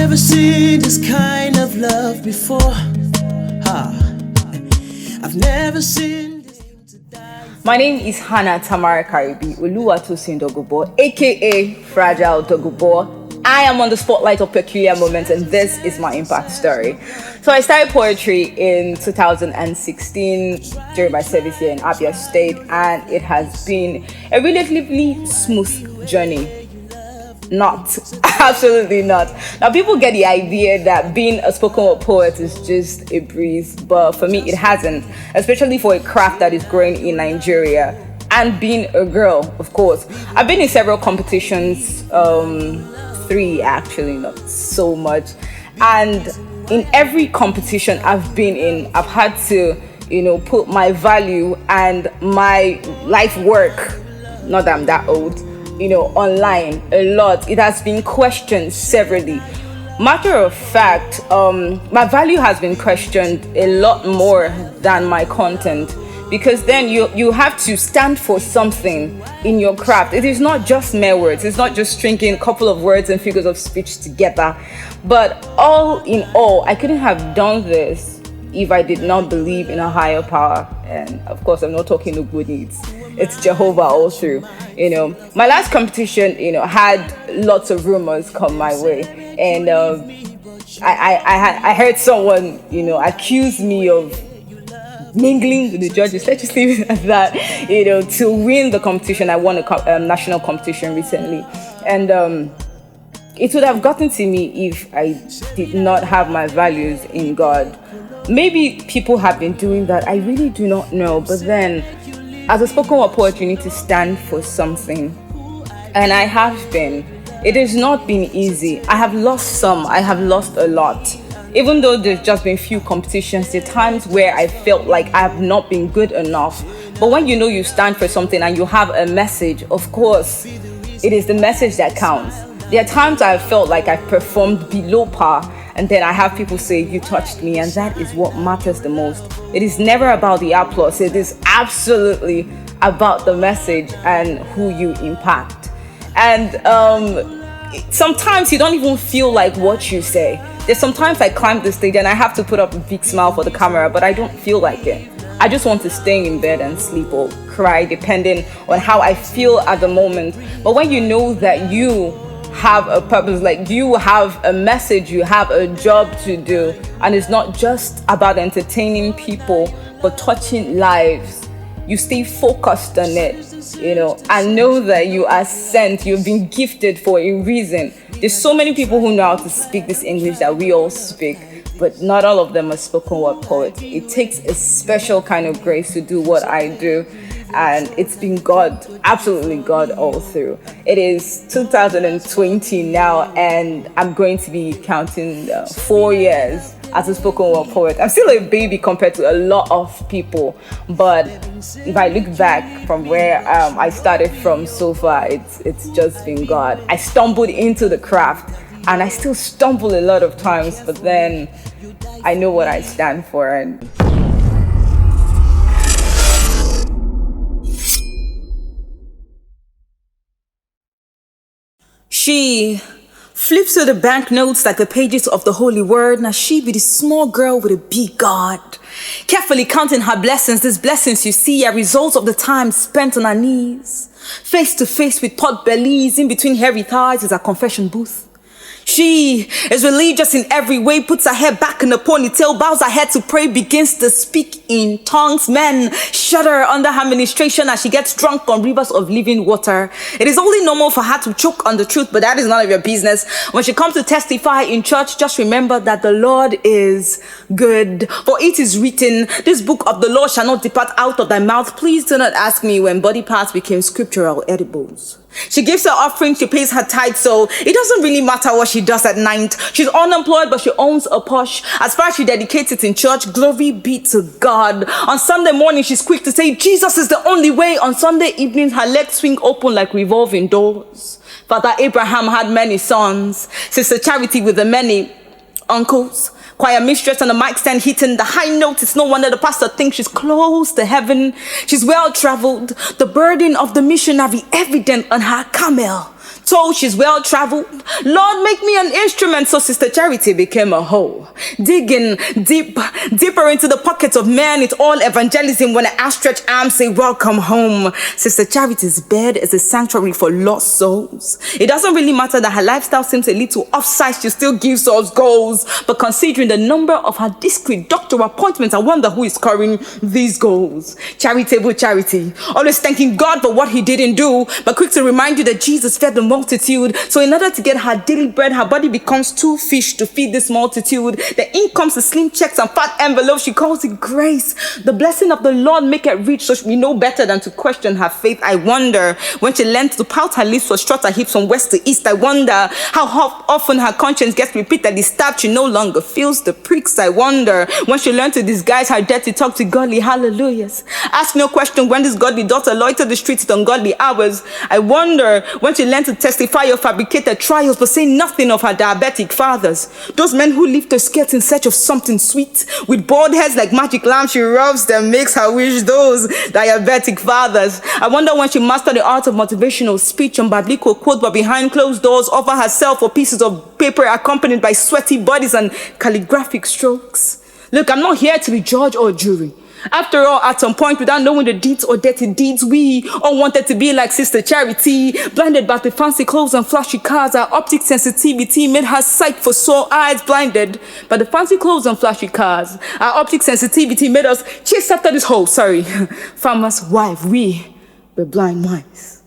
never seen this kind of love before. I've never seen this. My name is Hannah Tamara Karibi Oluwatosin Dogubo, aka Fragile Dogubo. I am on the spotlight of peculiar moments, and this is my impact story. So I started poetry in 2016 during my service here in Abia State, and it has been a relatively smooth journey. Not, absolutely not. Now, people get the idea that being a spoken word poet is just a breeze, but for me, it hasn't, especially for a craft that is growing in Nigeria. And being a girl, of course. I've been in several competitions, 3 actually, not so much. And in every competition I've been in, I've had to, put my value and my life work, not that I'm that old, online a lot. It has been questioned severally. Matter of fact, my value has been questioned a lot more than my content, because then you have to stand for something in your craft. It is not just mere words. It's not just stringing a couple of words and figures of speech together. But all in all, I couldn't have done this if I did not believe in a higher power. And of course, I'm not talking the good needs. It's Jehovah all through. My last competition, had lots of rumors come my way, and I heard someone, accuse me of mingling with the judges. Let's just leave it at that. To win the competition, I won a national competition recently, and it would have gotten to me if I did not have my values in God. Maybe people have been doing that. I really do not know. But then, as a spoken word poet, you need to stand for something. And I have been. It has not been easy. I have lost some. I have lost a lot. Even though there's just been few competitions, there are times where I felt like I have not been good enough. But when you stand for something and you have a message, of course, it is the message that counts. There are times I felt like I performed below par, and then I have people say, you touched me, and that is what matters the most. It is never about the applause. It is absolutely about the message and who you impact. And sometimes you don't even feel like what you say. There's sometimes I climb the stage and I have to put up a big smile for the camera, but I don't feel like it. I just want to stay in bed and sleep or cry, depending on how I feel at the moment. But when you know that you have a purpose, like you have a message, you have a job to do, and it's not just about entertaining people, but touching lives, you stay focused on it, and know that you are sent, you've been gifted for a reason. There's so many people who know how to speak this English that we all speak, but not all of them are spoken word poets. It takes a special kind of grace to do what I do, and it's been God, absolutely God all through. It is 2020 now, and I'm going to be counting 4 years as a spoken word poet. I'm still a baby compared to a lot of people, but if I look back from where I started from so far, it's just been God. I stumbled into the craft, and I still stumble a lot of times, but then I know what I stand for. And she flips through the banknotes like the pages of the holy word. Now she be the small girl with a big God, carefully counting her blessings. These blessings you see are results of the time spent on her knees, face to face with pot bellies. In between hairy thighs is a confession booth. She is religious in every way, puts her hair back in a ponytail, bows her head to pray, begins to speak in tongues. Men shudder under her ministration as she gets drunk on rivers of living water. It is only normal for her to choke on the truth, but that is none of your business. When she comes to testify in church, just remember that the Lord is good. For it is written, this book of the law shall not depart out of thy mouth. Please do not ask me when body parts became scriptural edibles. She gives her offering, she pays her tithe, so it doesn't really matter what she does at night. She's unemployed, but she owns a Porsche. As far as she dedicates it in church, glory be to God. On Sunday morning, she's quick to say, Jesus is the only way. On Sunday evenings, her legs swing open like revolving doors. Father Abraham had many sons. Sister Charity with the many uncles. Choir mistress on the mic stand hitting the high notes. It's no wonder the pastor thinks she's close to heaven. She's well traveled. The burden of the missionary evident on her camel. told she's well traveled. Lord, make me an instrument. So Sister Charity became a hoe, digging deeper into the pockets of man. It's all evangelism when I outstretch arms, say welcome home. Sister Charity's bed is a sanctuary for lost souls. It doesn't really matter that her lifestyle seems a little offside. She still gives us goals. But considering the number of her discreet doctor appointments, I wonder who is scoring these goals. Charitable Charity, always thanking God for what he didn't do, but quick to remind you that Jesus fed the multitude. So in order to get her daily bread, her body becomes 2 fish to feed this multitude. The incomes, the slim checks and fat envelopes, she calls it grace. The blessing of the Lord make it rich, so we know better than to question her faith. I wonder when she learned to pout her lips or strut her hips from west to east. I wonder how often her conscience gets repeatedly stabbed. She no longer feels the pricks. I wonder when she learned to disguise her dirty talk to godly hallelujahs. Ask no question when this godly daughter loitered the streets at ungodly hours. I wonder when she learned to testify of fabricated trials, but say nothing of her diabetic fathers. Those men who lift her skirts in search of something sweet. With bald heads like magic lamps, she rubs them, makes her wish those diabetic fathers. I wonder when she mastered the art of motivational speech and biblical quotes, but behind closed doors offer herself for pieces of paper accompanied by sweaty bodies and calligraphic strokes. Look, I'm not here to be judge or jury. After all, at some point, without knowing the deeds or dirty deeds, we all wanted to be like Sister Charity. Blinded by the fancy clothes and flashy cars, our optic sensitivity made her sight for sore eyes. Blinded by the fancy clothes and flashy cars, our optic sensitivity made us chase after this hoe. Farmer's wife. We were blind mice.